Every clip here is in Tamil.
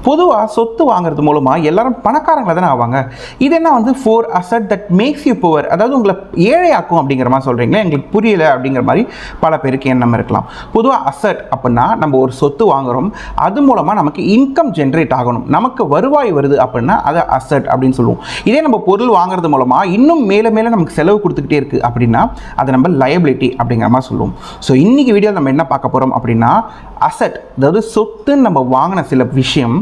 பொதுவாக சொத்து வாங்குறது மூலமாக எல்லாரும் பணக்காரங்களை தானே ஆவாங்க. இது என்ன வந்து four asset that makes you poor, அதாவது உங்களை ஏழையாக்கும் அப்படிங்கிற மாதிரி சொல்கிறீங்களா? எங்களுக்கு புரியலை அப்படிங்கிற மாதிரி பல பேருக்கு எண்ணம் இருக்கலாம். பொதுவாக அசட் அப்படின்னா நம்ம ஒரு சொத்து வாங்குகிறோம், அது மூலமாக நமக்கு இன்கம் ஜென்ரேட் ஆகணும், நமக்கு வருவாய் வருது அப்படின்னா அதை அசட் அப்படின்னு சொல்லுவோம். இதே நம்ம பொருள் வாங்குறது மூலமாக இன்னும் மேலே மேலே நமக்கு செலவு கொடுத்துக்கிட்டே இருக்குது அப்படின்னா அதை நம்ம லயபிலிட்டி அப்படிங்கிற மாதிரி சொல்லுவோம். ஸோ இன்றைக்கி வீடியோ நம்ம என்ன பார்க்க போகிறோம் அப்படின்னா, அசட் அதாவது சொத்துன்னு நம்ம வாங்கின சில விஷயம்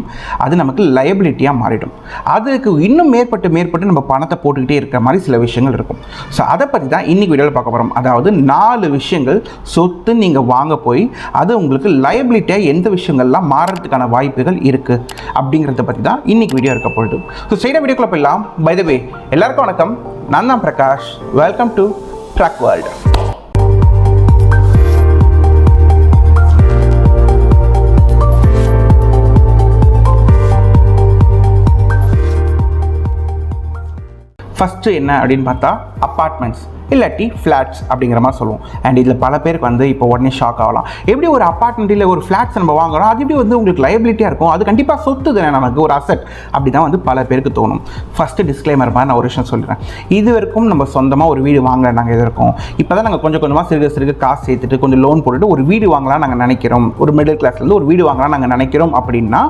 அது நமக்கு லயபிலிட்டியாக மாறிடும். அதுக்கு இன்னும் மேற்பட்டு நம்ம பணத்தை போட்டுக்கிட்டே இருக்கிற மாதிரி சில விஷயங்கள் இருக்கும். ஸோ அதை பற்றி தான் இன்றைக்கி வீடியோவில் பார்க்க போகிறோம். அதாவது 4 விஷயங்கள் சொத்து நீங்கள் வாங்க போய் அது உங்களுக்கு லயபிலிட்டியாக எந்த விஷயங்கள்லாம் மாறுறதுக்கான வாய்ப்புகள் இருக்குது அப்படிங்கிறத பற்றி தான் இன்றைக்கி வீடியோ இருக்க பொழுது. ஸோ ஸ்ட்ரெயிட்டாக வீடியோக்குள்ள போயிடலாம். பை த வே, எல்லாருக்கும் வணக்கம். நான் தான் Prakash. Welcome to truck world. First என்ன அப்படின்னு பார்த்தா அப்பார்ட்மெண்ட்ஸ் இல்லாட்டி ஃப்ளாட்ஸ் அப்படிங்கிற மாதிரி சொல்லுவோம். அண்ட் இதில் பல பேருக்கு வந்து இப்போ உடனே ஷாக் ஆகலாம். எப்படி ஒரு அப்பார்ட்மெண்ட் இல்லை ஒரு ஃப்ளாட்ஸ் நம்ம வாங்குறோம், அது எப்படி வந்து உங்களுக்கு லயபிலிட்டியாக இருக்கும், அது கண்டிப்பாக சொத்து தானே நமக்கு ஒரு அசட் அப்படி தான் வந்து பல பேருக்கு தோணும். ஃபஸ்ட்டு டிஸ்க்ளைமர் மாதிரி நான் ஒரு விஷயம் சொல்கிறேன். இது வரைக்கும் நம்ம சொந்தமாக ஒரு வீடு வாங்கல நாங்கள் இது இருக்கோம். இப்போ தான் நாங்கள் கொஞ்சம் கொஞ்சமாக சிறுக காசு சேர்த்துட்டு கொஞ்சம் லோன் போட்டுட்டு ஒரு வீடு வாங்கலாம் நாங்கள் நினைக்கிறோம், ஒரு மிடில் கிளாஸ்லேருந்து ஒரு வீடு வாங்கலாம் நாங்கள் நினைக்கிறோம் அப்படின்னா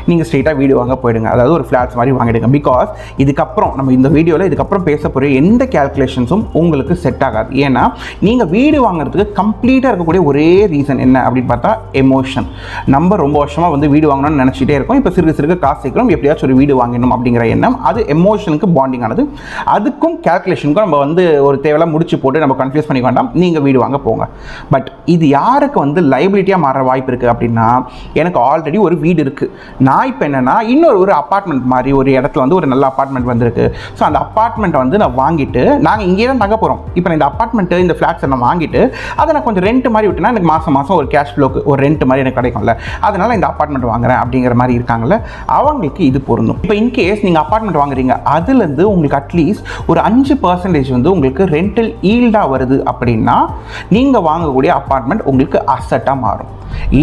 நீங்கள் ஸ்ட்ரெயிட்டாக வீடு வாங்க போயிடுங்க. அதாவது ஒரு ஃப்ளாட்ஸ் மாதிரி வாங்கிடுங்க. பிகாஸ் இதுக்கப்புறம் நம்ம இந்த வீடியோவில் இதுக்கப்புறம் பேச போகிற எந்த கேல்குலேஷன்ஸும் உங்களுக்கு செட் ஆகாது. ஏன்னா நீங்கள் வீடு வாங்குறதுக்கு கம்ப்ளீட்டாக இருக்கக்கூடிய ஒரே ரீசன் என்ன அப்படின்னு பார்த்தா எமோஷன். நம்ம ரொம்ப வருஷமாக வந்து வீடு வாங்கணும்னு நினச்சிட்டே இருக்கோம். இப்போ சிறுக காசு சேர்க்கிறோம், எப்படியாச்சும் ஒரு வீடு வாங்கணும் அப்படிங்கிற எண்ணம், அது எமோஷனுக்கு பாண்டிங் ஆனது. அதுக்கும் கேல்குலேஷனுக்கும் நம்ம வந்து ஒரு தேவையெல்லாம் முடிச்சு போட்டு நம்ம கன்ஃபியூஸ் பண்ணிக்க வேண்டாம். நீங்கள் வீடு வாங்க போங்க. பட் இது யாருக்கு வந்து லைபிலிட்டியாக மாற வாய்ப்பு இருக்குது அப்படின்னா, எனக்கு ஆல்ரெடி ஒரு வீடு இருக்குது, நான் இப்போ என்னென்னா இன்னொரு அப்பார்ட்மெண்ட் மாதிரி ஒரு இடத்துல வந்து ஒரு நல்ல அப்பார்ட்மெண்ட் வந்திருக்கு. ஸோ அந்த அப்பார்ட்மெண்ட்டை வந்து நான் வாங்கிட்டு நாங்கள் இங்கே தான் தங்க போகிறோம். இப்போ நான் இந்த அப்பார்ட்மெண்ட்டு இந்த ஃப்ளாட்ஸை நான் வாங்கிட்டு அதை நான் கொஞ்சம் ரெண்ட் மாதிரி விட்டுனா எனக்கு மாதம் ஒரு கேஷ் ஃப்ளோக்கு ஒரு ரெண்ட் மாதிரி எனக்கு கிடைக்கும்ல, அதனால் இந்த அப்பார்ட்மெண்ட் வாங்குறேன் அப்படிங்கிற மாதிரி இருக்காங்கல்ல, அவங்களுக்கு இது பொருந்தும். இப்போ இன்கேஸ் நீங்கள் அப்பார்ட்மெண்ட் வாங்குறீங்க, அதுலேருந்து உங்களுக்கு அட்லீஸ்ட் ஒரு 5% வந்து உங்களுக்கு ரெண்டல் ஈல்டாக வருது அப்படின்னா நீங்கள் வாங்கக்கூடிய அப்பார்ட்மெண்ட் உங்களுக்கு அசட்டாக மாறும்.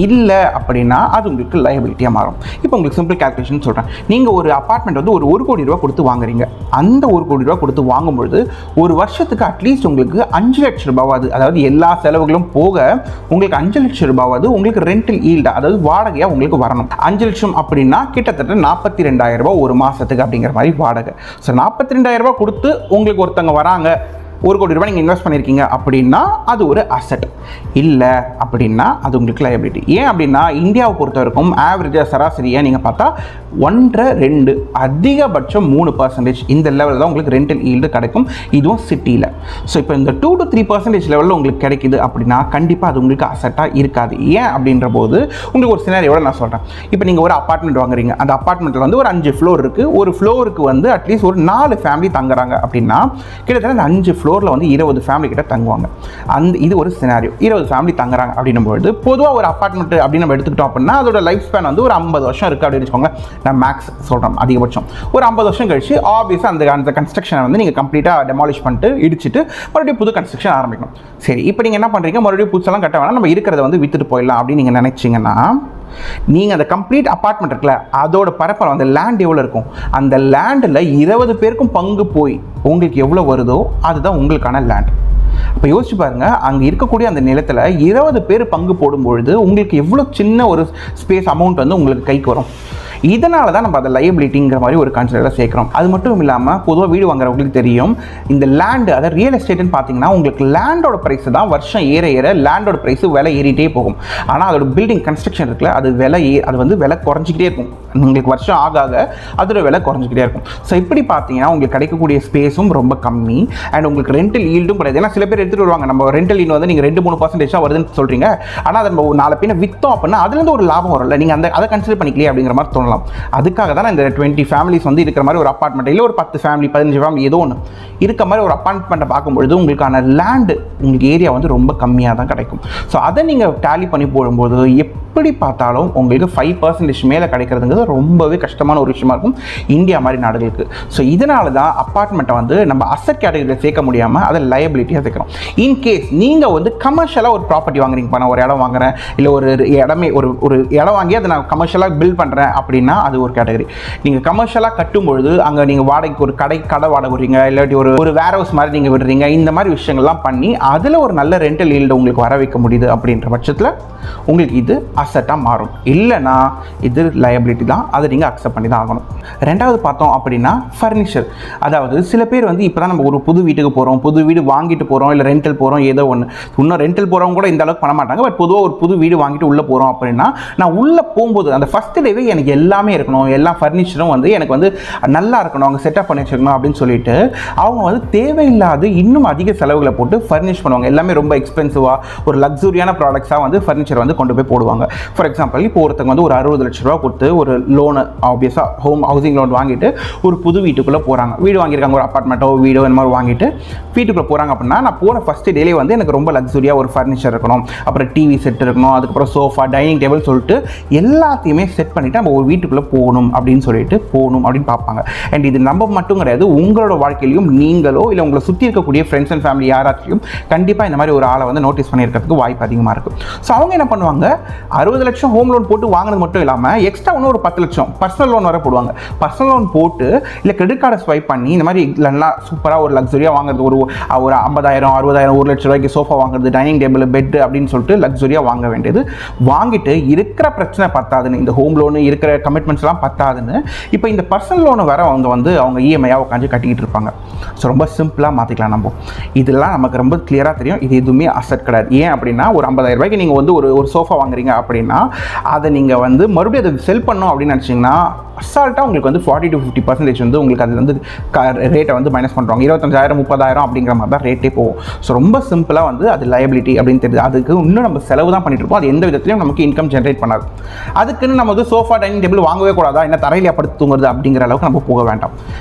இல்லை அப்படின்னா அது உங்களுக்கு லயபிலிட்டியாக மாறும். இப்போ உங்களுக்கு சிம்பிள் கேல்குலேஷன் சொல்கிறேன். நீங்கள் ஒரு அப்பார்ட்மெண்ட் வந்து ஒரு 1 கோடி ரூபா கொடுத்து வாங்குறீங்க. அந்த 1 கோடி ரூபா கொடுத்து வாங்கும்பொழுது ஒரு வருஷத்துக்கு அட்லீஸ்ட் உங்களுக்கு 5 லட்சம் ரூபாவது, அதாவது எல்லா செலவுகளும் போக உங்களுக்கு 5 லட்சம் ரூபாவது உங்களுக்கு ரெண்டல் ஈல்டா, அதாவது வாடகையாக உங்களுக்கு வரணும். 5 லட்சம் அப்படின்னா கிட்டத்தட்ட 42,000 ரூபா ஒரு மாதத்துக்கு அப்படிங்கிற மாதிரி வாடகை. ஸோ 42,000 ரூபா கொடுத்து உங்களுக்கு ஒருத்தங்க வராங்க, 1 கோடி ரூபாய் நீங்கள் இன்வெஸ்ட் பண்ணியிருக்கீங்க அப்படின்னா அது ஒரு அசட். இல்லை அப்படின்னா அது உங்களுக்கு லயபிலிட்டி. ஏன் அப்படின்னா இந்தியாவை பொறுத்த வரைக்கும் ஆவரேஜாக சராசரியாக நீங்கள் பார்த்தா 1.5 அதிகபட்சம் 3% இந்த லெவலில் தான் உங்களுக்கு ரெண்டல் ஈல்டு கிடைக்கும், இதுவும் சிட்டியில். ஸோ இப்போ இந்த 2 to 3% லெவலில் உங்களுக்கு கிடைக்குது அப்படின்னா கண்டிப்பாக அது உங்களுக்கு அசட்டாக இருக்காது. ஏன் அப்படின்ற போது உங்களுக்கு ஒரு சினாரியோட நான் சொல்கிறேன். இப்போ நீங்கள் ஒரு அப்பார்ட்மெண்ட் வாங்குறீங்க, அந்த அப்பார்ட்மெண்ட்டில் வந்து ஒரு 5 ஃப்ளோர் இருக்குது. ஒரு ஃப்ளோருக்கு வந்து அட்லீஸ்ட் ஒரு 4 ஃபேமிலி தங்குறாங்க அப்படின்னா கிட்டத்தட்ட அந்த 5 ஃப்ளோரில் வந்து 20 ஃபேமிலி கிட்ட தங்குவாங்க. இது ஒரு சினாரியோ. 20 ஃபேமிலி தங்குறாங்க அப்படின்னும்போது பொதுவாக ஒரு அப்பார்ட்மெண்ட் அப்படின்னு நம்ம எடுத்துக்கிட்டோம் அப்படின்னா அதோட லைஃப் ஸ்பேன் வந்து ஒரு 50 வருஷம் இருக்குது அப்படின்னு வச்சுக்கோங்க. நான் மேக்ஸ் சொல்கிறேன், அதிகபட்சம் ஒரு 50 வருஷம் கழிச்சு ஆப்வியஸாக அந்த கன்ஸ்ட்ரக்ஷனை வந்து நீங்கள் கம்ப்ளீட்டாக டெமாலிஷ் பண்ணிட்டு இடிச்சிட்டு மறுபடியும் புது கன்ஸ்ட்ரக்ஷன் ஆரம்பிக்கணும். சரி, இப்போ நீங்கள் என்ன பண்ணுறீங்க, மறுபடியும் புதுசெல்லாம் கட்ட வேணாம், நம்ம இருக்கிறத வந்து விற்றுட்டு போயிடலாம் அப்படின்னு நீங்கள் நினச்சிங்கன்னா நீங்கள் அந்த கம்ப்ளீட் அப்பார்ட்மெண்ட் இருக்குல்ல, அதோட பரப்பளவு அந்த லேண்ட் எவ்வளோ இருக்கும், அந்த லேண்டில் 20 பேருக்கும் பங்கு போய் உங்களுக்கு எவ்வளோ வருதோ அதுதான் உங்களுக்கான லேண்ட். இப்போ யோசிச்சு பாருங்கள், அங்கே இருக்கக்கூடிய அந்த நிலத்தில் 20 பேர் பங்கு போடும்பொழுது உங்களுக்கு எவ்வளோ சின்ன ஒரு ஸ்பேஸ் அமௌண்ட் வந்து உங்களுக்கு கைக்கு வரும். இதனால தான் நம்ம அதை லயபிலிட்டிங்கிற மாதிரி ஒரு கன்சிடரில் சேர்க்குறோம். அது மட்டும் இல்லாமல் பொதுவாக வீடு வாங்குறவங்களுக்கு தெரியும், இந்த லேண்டு அதை ரியல் எஸ்டேட்டுன்னு பார்த்தீங்கன்னா உங்களுக்கு லேண்டோட ப்ரைஸ் தான் வருஷம் ஏற லேண்டோட ப்ரைஸ் விலை ஏறிட்டே போகும். ஆனால் அதோட பில்டிங் கன்ஸ்ட்ரக்ஷன் இருக்குல்ல, அது வந்து விலை குறைஞ்சிக்கிட்டே இருக்கும். உங்களுக்கு வருஷம் ஆக அதோட விலை குறைஞ்சிக்கிட்டே இருக்கும். ஸோ இப்படி பார்த்தீங்கன்னா உங்களுக்கு கிடைக்கக்கூடிய ஸ்பேஸும் ரொம்ப கம்மி அண்ட் உங்களுக்கு ரெண்டல் ஈல்டும் கிடையாது. ஏன்னா சில பேர் எடுத்துகிட்டு வருவாங்க, நம்ம ரெண்டல் ஈல்டு வந்து நீங்கள் 2-3% வருதுன்னு சொல்கிறீங்க, ஆனால் அதை நம்ம 4 பேர் விற்றோம் அப்படின்னா அதுலேருந்து ஒரு லாபம் வரும்ல, நீங்கள் அதை கன்சிடர் பண்ணிக்கலையே அப்படிங்கிற மாதிரி தோணலாம். அதுக்காக தான் இந்த 20 ஃபேமிலிஸ் வந்து இருக்கிற மாதிரி ஒரு அப்பார்ட்மெண்ட், இல்லை ஒரு 10 ஃபேமிலி 15 ஃபேமிலி ஏதோ ஒன்று இருக்க மாதிரி ஒரு அப்பார்ட்மெண்ட்டை பார்க்கும்பொழுது உங்களுக்கான லேண்டு உங்களுக்கு ஏரியா வந்து ரொம்ப கம்மியாக தான் கிடைக்கும். ஸோ அதை நீங்கள் டேலி பண்ணி போடும்போது எப்படி பார்த்தாலும் உங்களுக்கு 5% மேலே கிடைக்கிறதுங்கிறது ரொம்பவே கஷ்டமான ஒரு விஷயமா இருக்கும் இந்தியா மாதிரி நாடுகளுக்கு. ஸோ இதனால தான் அப்பார்ட்மெண்ட்டை வந்து நம்ம அசட் கேட்டகரியில் சேர்க்க முடியாமல் அதை லயபிலிட்டியாக சேர்க்கிறோம். இன்கேஸ் நீங்கள் வந்து கமர்ஷியலாக ஒரு ப்ராப்பர்ட்டி வாங்குறீங்க, நான் ஒரு இடம் வாங்குறேன், இல்லை ஒரு இடம் வாங்கி அதை நான் கமர்ஷியலாக பில்ட் பண்ணுறேன் அப்படின்னா அப்படின்னா அது ஒரு கேட்டகரி. நீங்கள் கமர்ஷியலாக கட்டும்பொழுது அங்கே நீங்கள் வாடகைக்கு ஒரு கடை வாடகை விடுறீங்க, இல்லாட்டி ஒரு வேர் ஹவுஸ் மாதிரி நீங்கள் விடுறீங்க, இந்த மாதிரி விஷயங்கள்லாம் பண்ணி அதில் ஒரு நல்ல ரெண்டல் ஈல்டு உங்களுக்கு வர வைக்க முடியுது அப்படின்ற பட்சத்தில் உங்களுக்கு இது அசட்டாக மாறும். இல்லைனா இது லயபிலிட்டி தான், அதை நீங்கள் அக்செப்ட் பண்ணி தான் ஆகணும். ரெண்டாவது பார்த்தோம் அப்படின்னா ஃபர்னிச்சர். அதாவது சில பேர் வந்து இப்போ தான் நம்ம ஒரு புது வீட்டுக்கு போகிறோம், புது வீடு வாங்கிட்டு போகிறோம், இல்லை ரெண்டல் போகிறோம், ஏதோ ஒன்று. இன்னும் ரெண்டல் போகிறவங்க கூட இந்த அளவுக்கு பண்ண மாட்டாங்க. பட் பொதுவாக ஒரு புது வீடு வாங்கிட்டு உள்ளே போகிறோம் அப்படின்னா நான் உள்ளே போகும்போது அந்த ஃபஸ்ட் டேவே எனக்கு எல்லாமே இருக்கணும், எல்லா ஃபர்னிச்சரும் வந்து எனக்கு வந்து நல்லா இருக்கணும், அவங்க செட்டப் பண்ணி வச்சுக்கணும் அப்படின்னு சொல்லிட்டு அவங்க வந்து தேவையில்லாத இன்னும் அதிக செலவுகளை போட்டு ஃபர்னிஷ் பண்ணுவாங்க. எல்லாமே ரொம்ப எக்ஸ்பென்சிவாக ஒரு லக்ஸுரியான ப்ராடக்ட்ஸாக வந்து ஃபர்னிச்சர் வந்து கொண்டு போய் போடுவாங்க. ஃபார் எக்ஸாம்பிள் இப்போ ஒருத்தங்க வந்து ஒரு 60 லட்ச ரூபா கொடுத்து ஒரு லோனு ஆப்வியஸாக ஹவுசிங் லோன் வாங்கிட்டு ஒரு புது வீட்டுக்குள்ளே போகிறாங்க. வீடு வாங்கியிருக்காங்க, ஒரு அப்பார்ட்மெண்ட்டோ வீடோ இந்த மாதிரி வாங்கிட்டு வீட்டுக்குள்ளே போகிறாங்க அப்படின்னா நான் போன ஃபஸ்ட் டேலே வந்து எனக்கு ரொம்ப லக்ஸுரியாக ஒரு ஃபர்னிச்சர் இருக்கணும், அப்புறம் டிவி செட் இருக்கணும், அதுக்கப்புறம் சோஃபா, டைனிங் டேபிள் சொல்லிட்டு எல்லாத்தையுமே செட் பண்ணிவிட்டு நம்ம ஒரு வீட்டுக்குள்ளே போகணும் அப்படின்னு பார்ப்பாங்க. அண்ட் இது நம்ம மட்டும் கிடையாது, உங்களோட வாழ்க்கையிலையும் நீங்களோ இல்லை உங்களை சுற்றி இருக்கக்கூடிய ஃப்ரெண்ட்ஸ் அண்ட் ஃபேமிலி யாராச்சும் கண்டிப்பாக இந்த மாதிரி ஒரு ஆளை வந்து நோட்டீஸ் பண்ணியிருக்கிறதுக்கு வாய்ப்பு அதிகமாக இருக்குது. ஸோ அவங்க என்ன பண்ணுவாங்க, 60 லட்சம் ஹோம் லோன் போட்டு வாங்கினது மட்டும் இல்லாமல் எக்ஸ்ட்ரா இன்னும் ஒரு 10 லட்சம் பர்சனல் லோன் வர போடுவாங்க. பர்சனல் லோன் போட்டு இல்லை கிரெடிட் கார்டை ஸ்வைப் பண்ணி இந்த மாதிரி நல்லா சூப்பராக ஒரு லக்ஸுரியாக வாங்குறது, ஒரு 50,000 60,000 1 லட்ச ரூபாய்க்கு சோஃபா வாங்குறது, டைனிங் டேபிள், பெட் அப்படின்னு சொல்லிட்டு லக்ஸுரியாக வாங்க வேண்டியது. வாங்கிட்டு இருக்கிற பிரச்சனை பத்தாதுன்னு, இந்த ஹோம் லோனு இருக்கிற கமிட்மெண்ட்ஸ்லாம் பத்தாதுன்னு இப்போ இந்த பர்சனல் லோனு வேற அவங்க இஎம்ஐயாக உட்காந்து கட்டிக்கிட்டு இருப்பாங்க. ஸோ ரொம்ப சிம்பிளாக மாற்றிக்கலாம் நம்ம. இதெல்லாம் நமக்கு ரொம்ப கிளியராக தெரியும், இது எதுவுமே அசட் கிடையாது. ஏன் அப்படின்னா ஒரு 50,000 ரூபாய்க்கு நீங்கள் வந்து ஒரு சோஃபா வாங்குறீங்க அப்படின்னா அதை நீங்கள் வந்து மறுபடியும் அதை செல் பண்ணணும் அப்படின்னு நினச்சிங்கன்னா அசால்ட்டாக உங்களுக்கு வந்து 40 to 50% வந்து உங்களுக்கு அதில் வந்து ரேட்டை வந்து மைனஸ் பண்ணுறாங்க. 25,000 30,000 அப்படிங்கிற மாதிரி தான் ரேட்டே போகும். ஸோ ரொம்ப சிம்பிளாக வந்து அது லயபிலிட்டி அப்படின்னு தெரியுது. அதுக்கு இன்னும் நம்ம செலவு தான் பண்ணிட்டு இருப்போம், அது எந்த விதத்துலையும் நமக்கு இன்கம் ஜென்ரேட் பண்ணாது. அதுக்குன்னு நம்ம வந்து சோஃபா டைனிங் டேபிள் வாங்கவே கூடாதா, என்ன தரையில படுத்து தூங்குறது அப்படிங்கிற அளவுக்கு நம்ம போக வேண்டாம்.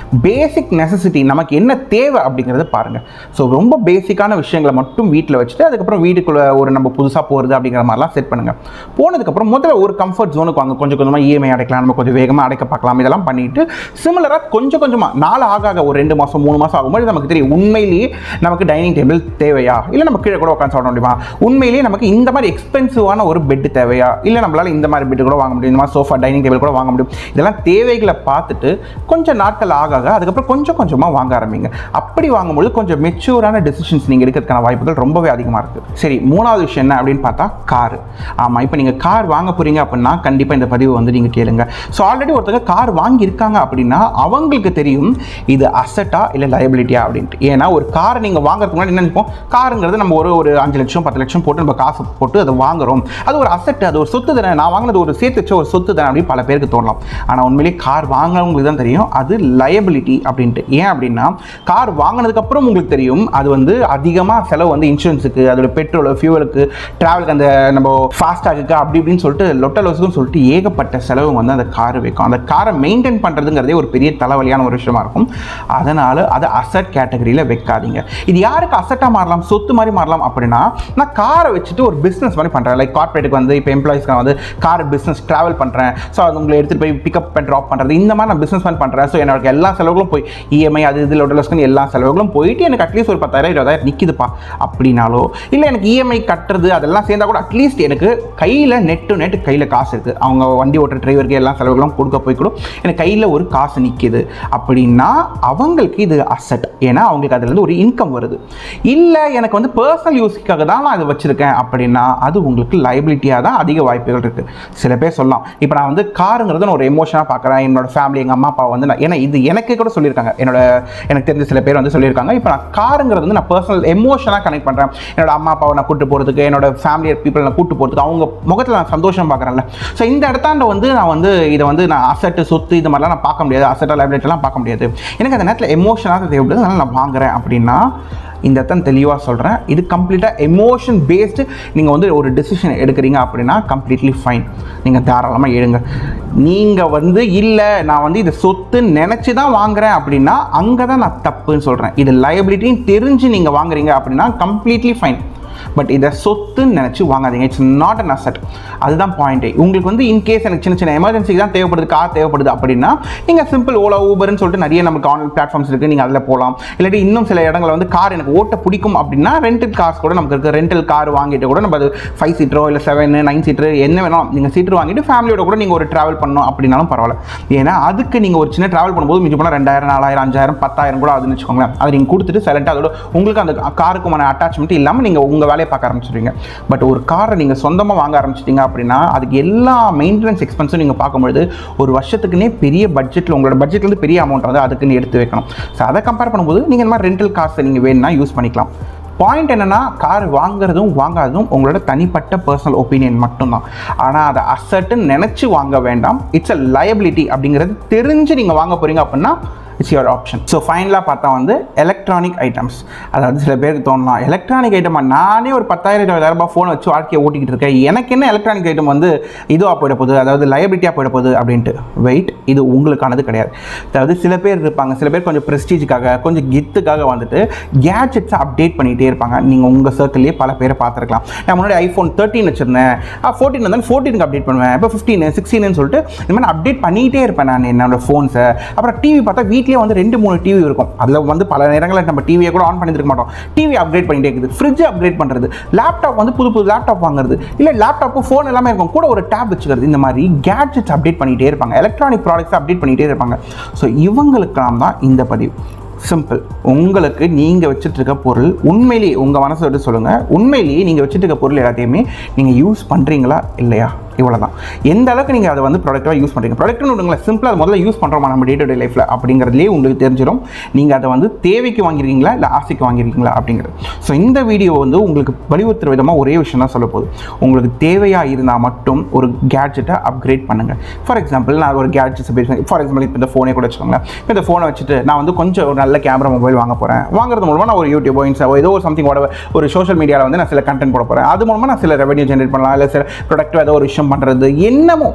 பேசிக் நெசசிட்டி நமக்கு என்ன தேவை அப்படிங்கிறத பாருங்கள். ஸோ ரொம்ப பேசிக்கான விஷயங்களை மட்டும் வீட்டில் வச்சுட்டு அதுக்கப்புறம் வீட்டுக்குள்ளே ஒரு நம்ம புதுசாக போகிறது அப்படிங்கிற மாதிரிலாம் செட் பண்ணுங்கள். போனதுக்கப்புறம் முதல்ல ஒரு கம்ஃபர்ட் ஜோனுக்கு வாங்க, கொஞ்சம் கொஞ்சமாக இஎம்ஐ அடைக்கலாம், நம்ம கொஞ்சம் வேகமாக அடைக்க பார்க்கலாம். இதெல்லாம் பண்ணிட்டு சிமிலராக கொஞ்சமாக நாள் ஆக ஒரு 2 மாதம் 3 மாதம் ஆகும்போது நமக்கு தெரியும் உண்மையிலேயே நமக்கு டைனிங் டேபிள் தேவையா, இல்லை நம்ம கீழே கூட உட்காந்து சாப்பிட முடியுமா, உண்மையிலேயே நமக்கு இந்த மாதிரி எக்ஸ்பென்சிவான ஒரு பெட் தேவையா, இல்லை நம்மளால் இந்த மாதிரி பெட் கூட வாங்க முடியும், இந்த மாதிரி சோஃபா டைனிங் டேபிள் கூட வாங்க முடியும். இதெல்லாம் தேவைகளை பார்த்துட்டு கொஞ்சம் நாட்கள் ஆக அதுக்கப்புறம் கொஞ்சமாக வாங்க ஆரம்பிங்க. அப்படி வாங்கும்போது கொஞ்சம் மெச்சூரான டெசிஷன்ஸ் நீங்கள் எடுக்கிறதுக்கான வாய்ப்புகள் ரொம்பவே அதிகமாக இருக்குது. சரி, மூணாவது விஷயம் என்ன அப்படின்னு பார்த்தா கார். ஆமாம், இப்போ நீங்கள் கார் வாங்க போகிறீங்க அப்படின்னா கண்டிப்பாக இந்த பதிவு வந்து நீங்கள் கேளுங்க. ஸோ ஆல்ரெடி ஒருத்தங்க கார் வாங்கியிருக்காங்க அப்படின்னா அவங்களுக்கு தெரியும் இது அசட்டா இல்லை லயபிலிட்டியா அப்படின்ட்டு. ஏன்னா ஒரு காரை நீங்கள் வாங்குறதுக்கு முன்னாடி என்ன நினைப்போம், காருங்கிறது நம்ம ஒரு 5 லட்சம் 10 லட்சம் போட்டு நம்ம காசு போட்டு அதை வாங்குறோம், அது ஒரு அசட், அது ஒரு சொத்து தானே, நான் வாங்கினது ஒரு சேர்த்து வச்ச ஒரு சொத்து தானே அப்படின்னு பல பேருக்கு தோணலாம். ஆனால் உண்மையிலேயே கார் வாங்கினவங்களுக்கு தான் தெரியும் அது லயபிலிட்டி அப்படின்ட்டு. ஏன் அப்படின்னா கார் வாங்கினதுக்கப்புறம் உங்களுக்கு தெரியும் அது வந்து அதிகமாக செலவு வந்து இன்சூரன்ஸுக்கு, அதோட பெட்ரோல், ஃபியூவலுக்கு, ட்ராவலுக்கு, அந்த நம்ம ஃபாஸ்டாகுக்கு அப்படி இப்படின்னு சொல்லிட்டு லொட்டலோஸுக்குன்னு சொல்லிட்டு ஏகப்பட்ட செலவு வந்து அந்த கார் வைக்கும். அந்த காரை மெயின்டைன் பண்ணுறதுங்கிறதே ஒரு பெரிய தலைவலியான ஒரு விஷயமா இருக்கும். அதனால் அதை அசட் கேட்டகரியில் வைக்காதீங்க. இது யாருக்கு அசட்டாக மாறலாம், சொத்து மாதிரி மாறலாம் அப்படின்னா, நான் காரை வச்சுட்டு ஒரு பிஸ்னஸ் மாதிரி பண்ணுறேன். லைக் கார்பரேட்டுக்கு வந்து இப்போ எம்ப்ளாயிஸ்க்கு வந்து கார் பிஸ்னஸ் ட்ராவல் பண்ணுறேன், ஸோ அது உங்களை எடுத்துகிட்டு போய் பிக்கப் பண்ணி ட்ராப் பண்ணுறது, இந்த மாதிரி நான் பிஸ்னஸ் பண்ணி பண்ணுறேன். ஸோ என்னோட எல்லா செலவுகளும் போய் இஎம்ஐ அது இதில் லோட்டலஸ்க்கு எல்லா செலவுகளும் போயிட்டு எனக்கு அட்லீஸ்ட் ஒரு 10,000 20,000 நிற்கிதுப்பா அப்படின்னாலோ, இல்லை எனக்கு இஎம்ஐ கட்டுறது அதெல்லாம் சேர்ந்தால் கூட அட்லீஸ்ட் எனக்கு கையில் நெட் கையில் காசு இருக்குது, அவங்க வண்டி ஓட்டுற டிரைவருக்கு எல்லா செலவுகளும் கொடுக்க போய் கூட எனக்கு கையில் ஒரு காசு நிற்கிது அப்படின்னா அவங்களுக்கு இது அசட். ஏன்னா அவங்களுக்கு அதுலேருந்து ஒரு இன்கம் வருது. இல்லை எனக்கு வந்து பர்சனல் யூஸ்க்காக தான் நான் அதை வச்சுருக்கேன் அப்படின்னா அது உங்களுக்கு லைபிலிட்டியாக தான் அதிக வாய்ப்புகள் இருக்குது. சில பேர் சொல்லலாம், இப்போ நான் வந்து காருங்கிறது நான் ஒரு எமோஷனாக பார்க்குறேன், என்னோட ஃபேமிலி எங்கள் அம்மா அப்பா வந்து ஏன்னா இது எனக்கு கூட சொல்லியிருக்காங்க, எனக்கு தெரிஞ்ச சில பேர் வந்து சொல்லியிருக்காங்க, இப்போ நான் காருங்கிறது வந்து நான் பர்சனல் எமோஷனாக கனெக்ட் பண்ணுறேன், என்னோட அம்மா அப்பாவை நான் கூட்டு போகிறதுக்கு, என்னோட ஃபேமிலி பீப்புள் நான் கூட்டு போகிறதுக்கு, அவங்க முகத்தில் நான் சந்தோஷம் பார்க்குறேன்ல. ஸோ இந்த இடத்தாண்ட வந்து நான் வந்து இதை வந்து நான் அசட்டு சொத்து இது மாதிரிலாம் நான் பார்க்க முடியாது, அசட்டாக லைபிலிட்டிலாம் பார்க்க முடியாது, எனக்கு அந்த நேரத்தில் எமோஷனாக தேவைப்படுது, அதனால் நான் வாங்குறேன் அப்படின்னா இந்த இடத்த தெளிவாக சொல்கிறேன், இது கம்ப்ளீட்டாக எமோஷன் பேஸ்டு நீங்கள் வந்து ஒரு டெசிஷன் எடுக்கிறீங்க அப்படின்னா கம்ப்ளீட்லி ஃபைன், நீங்கள் தாராளமாக எடுங்க. நீங்கள் வந்து இல்லை நான் வந்து இது சொத்து நினச்சி தான் வாங்குறேன் அப்படின்னா அங்கே தான் நான் தப்புன்னு சொல்கிறேன். இது லைபிலிட்டின்னு தெரிஞ்சு நீங்கள் வாங்குறீங்க அப்படின்னா கம்ப்ளீட்லி ஃபைன். பட் இதை சொத்துன்னு நினச்சி வாங்காதீங்க. It's not an asset. அதுதான் பாயிண்ட்டே. உங்களுக்கு வந்து இன்கேஸ் எனக்கு சின்ன சின்ன எமர்ஜென்சிக்கு தான் தேவைப்படுது, கார் தேவைப்படுது அப்படின்னா நீங்கள் சிம்பிள் ஓலா ஊபர்னு சொல்லிட்டு நிறைய நமக்கு ஆன்லைன் பிளாட்ஃபார்ம்ஸ் இருக்குது, நீங்கள் அதில் போகலாம். இல்லாட்டி இன்னும் சில இடங்களில் வந்து கார் எனக்கு ஓட்ட பிடிக்கும் அப்படின்னா ரெண்டல் கார்ஸ் கூட நமக்கு இருக்குது. ரெண்டல் கார் வாங்கிட்டு கூட நம்ம அது 5 சீட்டரோ இல்லை 7, 9 சீட்டர் என்ன வேணும் நீங்கள் சீட்டர் வாங்கிட்டு ஃபேமிலியோட கூட நீங்கள் ஒரு ட்ராவல் பண்ணணும் அப்படின்னாலும் பரவாயில்ல. ஏன்னா அதுக்கு நீங்கள் ஒரு சின்ன ட்ராவல் பண்ணும்போது மிஞ்சி போனால் 2000, 4000, 5000, 10,000 கூட ஆகுதுன்னு வச்சுக்கோங்களேன். அதை நீங்கள் கொடுத்துட்டு சைலண்டாக அதோட உங்களுக்கு அந்த காருக்குமான அட்டாச்மெண்ட் இல்லாமல் நீங்கள் உங்கள் வேலையை பார்க்க ஆரம்பிச்சிடுவீங்க. பட் ஒரு காரை நீங்கள் சொந்தமாக வாங்க ஆரம்பிச்சிட்டிங்க அப்படின்னா அதுக்கு எல்லா மெயின்டெனன்ஸ் எக்ஸ்பென்ஸும் நீங்கள் பார்க்கும்பொழுது ஒரு வருஷத்துக்குன்னே பெரிய பட்ஜெட்டில் உங்களோட பட்ஜெட்லேருந்து பெரிய அமௌண்ட் வந்து அதுக்குன்னு எடுத்து வைக்கணும். ஸோ அதை கம்பேர் பண்ணும்போது நீங்கள் இந்த மாதிரி ரெண்டல் காசை நீங்கள் வேணும்னா யூஸ் பண்ணிக்கலாம். பாயிண்ட் என்னென்னா கார் வாங்குறதும் வாங்காததும் உங்களோட தனிப்பட்ட பர்சனல் ஒப்பீனியன் மட்டும்தான். ஆனால் அதை அசட்டுன்னு நினச்சி வாங்க வேண்டாம். இட்ஸ் அ லயபிலிட்டி அப்படிங்கிறது தெரிஞ்சு நீங்கள் வாங்க போகிறீங்க அப்படின்னா இட்ஸ் யுவர் ஆப்ஷன். ஸோ ஃபைனலாக பார்த்தா வந்து எலக்ட்ரானிக் ஐட்டம்ஸ். அதாவது சில பேருக்கு தோணலாம் எலக்ட்ரானிக் ஐட்டமாக நானே ஒரு 10,000, 20,000 ஃபோனை வச்சு வாழ்க்கையை ஓட்டிக்கிட்டு இருக்கேன், எனக்கு என்ன எலக்ட்ரானிக் ஐட்டம் வந்து இதுவாக போயிட போகுது, அதாவது லயபிலிட்டியாக போயிட போகுது அப்படின்ட்டு. வெயிட், இது உங்களுக்கானது கிடையாது. அதாவது சில பேர் இருப்பாங்க, சில பேர் கொஞ்சம் ப்ரெஸ்டீஜுக்காக கொஞ்சம் கெத்துக்காக வந்துட்டு கேட்ஜெட்ஸை அப்டேட் பண்ணிகிட்டே இருப்பாங்க. நீங்கள் உங்கள் சர்க்கிள்லேயே பல பேரை பார்த்துருக்கலாம். நான் முன்னாடி iPhone 13 வச்சுருந்தேன், 14 வந்தால் 14க்கு அப்டேட் பண்ணுவேன், இப்போ 15, 16ன்னு சொல்லிட்டு இந்த மாதிரி அப்டேட் பண்ணிகிட்டே இருப்பேன் நான் என்னோட ஃபோன்ஸை. அப்புறம் டிவி பார்த்தா வீட்லேயே வந்து 2-3 டிவி இருக்கும். அதில் வந்து பல நேரங்களில் நம்ம டிவியை கூட ஆன் பண்ணியிருக்க மாட்டோம். டிவி அப்கிரேட் பண்ணிட்டே இருக்குது, ஃப்ரிட்ஜ் அப்கிரேட் பண்ணுறது, லேப்டாப் வந்து புது லேப்டாப் வாங்குறது, இல்லை லேப்டாப்பு ஃபோன் எல்லாமே இருக்கும், கூட ஒரு டேப் வச்சுக்கிறது. இந்த மாதிரி கேட்ஜெட்ஸ் அப்டேட் பண்ணிகிட்டே இருப்பாங்க, எலக்ட்ரானிக் ப்ராடக்ட்ஸ் அப்டேட் பண்ணிகிட்டே இருப்பாங்க. ஸோ இவங்களுக்கெல்லாம் தான் இந்த பதிவு. சிம்பிள். உங்களுக்கு நீங்கள் வச்சுட்டு இருக்க பொருள் உண்மையிலேயே உங்கள் மனசை விட்டு சொல்லுங்கள், உண்மையிலேயே நீங்கள் வச்சுட்டு இருக்க பொருள் எல்லாத்தையுமே நீங்கள் யூஸ் பண்ணுறீங்களா இல்லையா, இவ்வளோ தான். எந்த அளவுக்கு நீங்கள் அதை வந்து ப்ராடக்டாக யூஸ் பண்ணுறீங்க. ப்ராடக்ட்னு விடுங்களேன், சிம்பிளாக அதை முதல்ல யூஸ் பண்ணுறோமா நம்ம டே டு டே லைஃப்பில் அப்படிங்கிறதுலேயே உங்களுக்கு தெரிஞ்சிடும் நீங்கள் அதை வந்து தேவைக்கு வாங்கிருக்கீங்களா இல்லை ஆசைக்கு வாங்கிருக்கீங்களா அப்படிங்கிறது. ஸோ இந்த வீடியோ வந்து உங்களுக்கு வலியுறுத்துற விதமாக ஒரே விஷயம் தான் சொல்ல போகுது. உங்களுக்கு தேவையாக இருந்தால் மட்டும் ஒரு கேட்ஜெட்டை அப்கிரேட் பண்ணுங்கள். ஃபார் எக்ஸாம்பிள் நான் ஒரு கேட்ஜெட்ஸ் ஃபார் எக்ஸாம்பிள் இப்போ இந்த ஃபோனே கூட வச்சுக்கோங்களேன். இப்போ இந்த ஃபோனை வச்சுட்டு நான் வந்து கொஞ்சம் ஒரு நல்ல கேமரா மொபைல் வாங்க போகிறேன். வாங்குறது மூலமாக நான் ஒரு யூடியூபோ இன்ஸ்டாவோ ஏதோ ஒரு சம்திங் ஒரு சோஷியல் மீடியாவில் வந்து நான் சில கண்டென்ட் போட போகிறேன். அது மூலமாக நான் சில ரெவன்யூ ஜென்ரேட் பண்ணலாம், இல்லை சில ப்ரொடக்டிவ் ஏதோ ஒரு விஷயம் பண்ணுறது, என்னமோ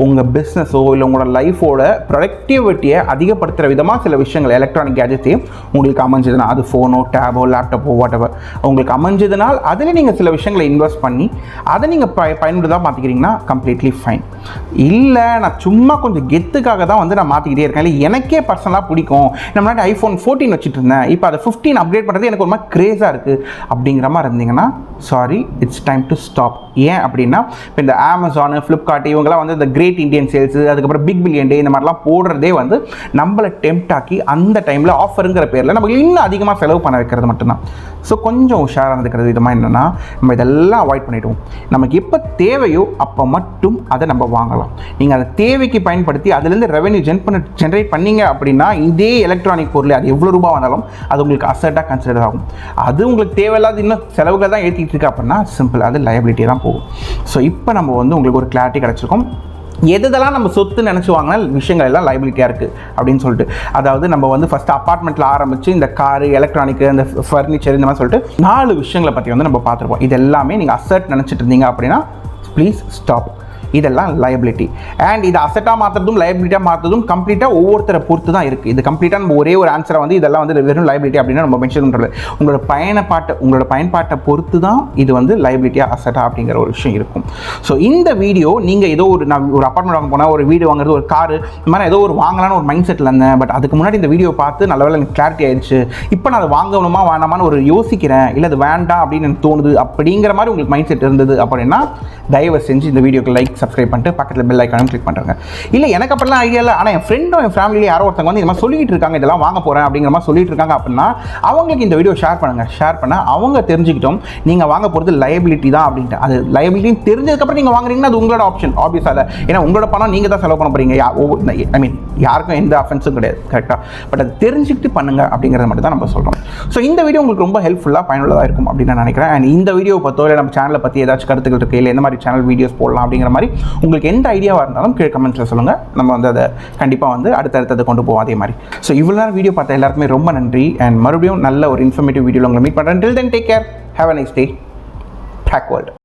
உங்கள் பிஸ்னஸோ இல்லை உங்களோட லைஃபோட ப்ரொடக்டிவிட்டியை அதிகப்படுத்துகிற விதமாக சில விஷயங்கள் எலக்ட்ரானிக் கேஜெட்ஸையும் உங்களுக்கு அமைஞ்சதுன்னா, அது ஃபோனோ டேபோ லேப்டாப்போ வாட்டவர் உங்களுக்கு அமைஞ்சதுனால் அதில் நீங்கள் சில விஷயங்களை இன்வெஸ்ட் பண்ணி அதை நீங்கள் பயன்படுத்தா மாற்றிக்கிறீங்கன்னா கம்ப்ளீட்லி ஃபைன். இல்லை நான் சும்மா கொஞ்சம் கெத்துக்காக தான் வந்து நான் மாற்றிக்கிட்டே இருக்கேன், இல்லை எனக்கே பர்சனலாக பிடிக்கும், நான் முன்னாடி iPhone 14 வச்சுட்டு இருந்தேன், இப்போ அதை 15 அப்கிரேட் பண்ணுறது எனக்கு ஒரு மாதிரி க்ரேஸாக இருக்குது அப்படிங்கிற மாதிரி இருந்தீங்கன்னா sorry, it's time to stop. ஏன் அப்படின்னா இப்போ இந்த Amazon, Flipkart இவங்கெல்லாம் வந்து இந்த கிரேட் இண்டியன் சேல்ஸு, அதுக்கப்புறம் பிக் பில்லியன் டே இந்த மாதிரிலாம் போடுறதே வந்து நம்மளை டெம்ப்ட் ஆக்கி அந்த டைமில் ஆஃபருங்கிற பேரில் நமக்கு இன்னும் அதிகமாக செலவு பண்ண வைக்கிறது மட்டும்தான். ஸோ கொஞ்சம் உஷாராக இருந்துக்கிறது விதமாக என்னென்னா நம்ம இதெல்லாம் அவாய்ட் பண்ணிவிடுவோம். நமக்கு எப்போ தேவையோ அப்போ மட்டும் அதை நம்ம வாங்கலாம். நீங்கள் அதை தேவைக்கு பயன்படுத்தி அதுலேருந்து ரெவென்யூ ஜென்ரேட் பண்ணீங்க அப்படின்னா இதே எலக்ட்ரானிக் பொருள் அது எவ்வளோ ரூபா வந்தாலும் அது உங்களுக்கு அசட்டாக கன்சிடர் ஆகும். அது உங்களுக்கு தேவையில்லாத இன்னும் செலவுகள் தான் ஏற்றிட்டு இருக்கு அப்படின்னா சிம்பிள், அது லைபிலிட்டி தான் போகும். ஸோ இப்போ நம்ம வந்து உங்களுக்கு ஒரு கிளாரிட்டி கிடச்சிருக்கோம். எதெல்லாம் நம்ம சொத்து நினச்சி வாங்கினா விஷயங்கள் எல்லாம் லைபிலிட்டியாக இருக்குது அப்படின்னு சொல்லிட்டு. அதாவது நம்ம வந்து ஃபஸ்ட்டு அப்பார்ட்மெண்ட்டில் ஆரம்பித்து இந்த காரு, எலக்ட்ரானிக்கு, இந்த ஃபர்னிச்சர் இந்த மாதிரி சொல்லிட்டு 4 விஷயங்களை பற்றி வந்து நம்ம பார்த்துருப்போம். இது எல்லாமே நீங்கள் அசட் நினச்சிட்டு இருந்தீங்க அப்படின்னா ப்ளீஸ் ஸ்டாப். இதெல்லாம் லைபிலிட்டி. அண்ட் இது அசட்டாக மாற்றுறதும் லைபிலிட்டியாக மாற்றுறதும் கம்ப்ளீட்டாக ஒவ்வொருத்தரை பொறுத்து தான் இருக்குது. இது கம்ப்ளீட்டாக நம்ம ஒரே ஒரு ஆன்சரை வந்து இதெல்லாம் வந்து வெறும் லைபிலிட்டி அப்படின்னு நம்ம மென்ஷன் பண்ணுறது. உங்களோட பயன்பாட்டை பொறுத்து தான் இது வந்து லைபிலிட்டியாக அசட்டாக அப்படிங்கிற ஒரு விஷயம் இருக்கும். ஸோ இந்த வீடியோ நீங்கள் ஏதோ நான் ஒரு அப்பார்ட்மெண்ட் வாங்க போனால், ஒரு வீடு வாங்குறது, ஒரு காரு, இந்த மாதிரி ஏதோ ஒரு வாங்கலான்னு ஒரு மைண்ட் செட்டில் இருந்தேன். பட் அதுக்கு முன்னாடி இந்த வீடியோ பார்த்து நல்ல வேலை எனக்கு கிளாரிட்டி ஆயிடுச்சு. இப்போ நான் அதை வாங்கணுமா வேணாமான்னு ஒரு யோசிக்கிறேன், இல்லை அது வேண்டாம் அப்படின்னு எனக்கு தோணுது அப்படிங்கிற மாதிரி உங்களுக்கு மைண்ட் செட் இருந்தது அப்படின்னா தயவு செஞ்சு இந்த வீடியோக்கு லைக், சப்ஸ்கிரைப் பண்ணிட்டு பக்கத்தில் பெல் ஐக்கானும் கிளிக் பண்ணுறாங்க. இல்லை எனக்கு அப்படிலாம் ஐடியா இல்லை, ஆனால் என் ஃப்ரெண்டும் என் ஃபேமிலியில் யாரோ ஒருத்தங்க வந்து இந்த மாதிரி சொல்லிட்டு இருக்காங்க, இதெல்லாம் வாங்க போகிறேன் அப்படிங்கிற மாதிரி சொல்லிட்டு இருக்காங்க அப்படின்னா அவங்களுக்கு இந்த வீடியோ ஷேர் பண்ணுங்கள். ஷேர் பண்ண அவங்க தெரிஞ்சுக்கிட்டோம் நீங்கள் வாங்க போகிறது லைபிலிட்டி தான் அப்படின்ட்டு. அது லைபிலிட்டின்னு தெரிஞ்சதுக்கப்புறம் நீங்கள் வாங்குறீங்கன்னா அது உங்களோட ஆப்ஷன் ஆப்வியஸாக இல்லை. ஏன்னா உங்களோட பணம் நீங்கள் தான் செலவு பண்ண போகிறீங்க. ஐ மீன் யாருக்கும் எந்த அஃபென்ஸும் கிடையாது, கரெக்டாக. பட் அது தெரிஞ்சுக்கிட்டு பண்ணுங்கள் அப்படிங்கிறத மட்டும் தான் நம்ம சொல்கிறோம். ஸோ இந்த வீடியோ உங்களுக்கு ரொம்ப ஹெல்ப்ஃபுல்லாக பயனுள்ளதாக இருக்கும் அப்படின்னு நான் நினைக்கிறேன். அண்ட் இந்த வீடியோ பற்றோ இல்லை நம்ம சேனலை பற்றி ஏதாச்சும் கருத்துக்கள் இருக்குது, இல்லை எந்த மாதிரி சேனல் வீடியோஸ் போடலாம் அப்படிங்கிற மாதிரி உங்களுக்கு எந்த ஐடியாவாக இருந்தாலும் கீழே கமெண்ட்ஸில் சொல்லுங்கள். நம்ம வந்து அதை கண்டிப்பாக வந்து அடுத்தடுத்தது கொண்டு போவோம் அதே மாதிரி. ஸோ இவ்வளோ நேரம் வீடியோ பார்த்த எல்லாருக்குமே ரொம்ப நன்றி. அண்ட் மறுபடியும் நல்ல ஒரு இன்ஃபர்மேட்டிவ் வீடியோவில் உங்களை மீட் பண்ணுறேன். Till then take care, have a nice day. பேக்வேர்ல்டு.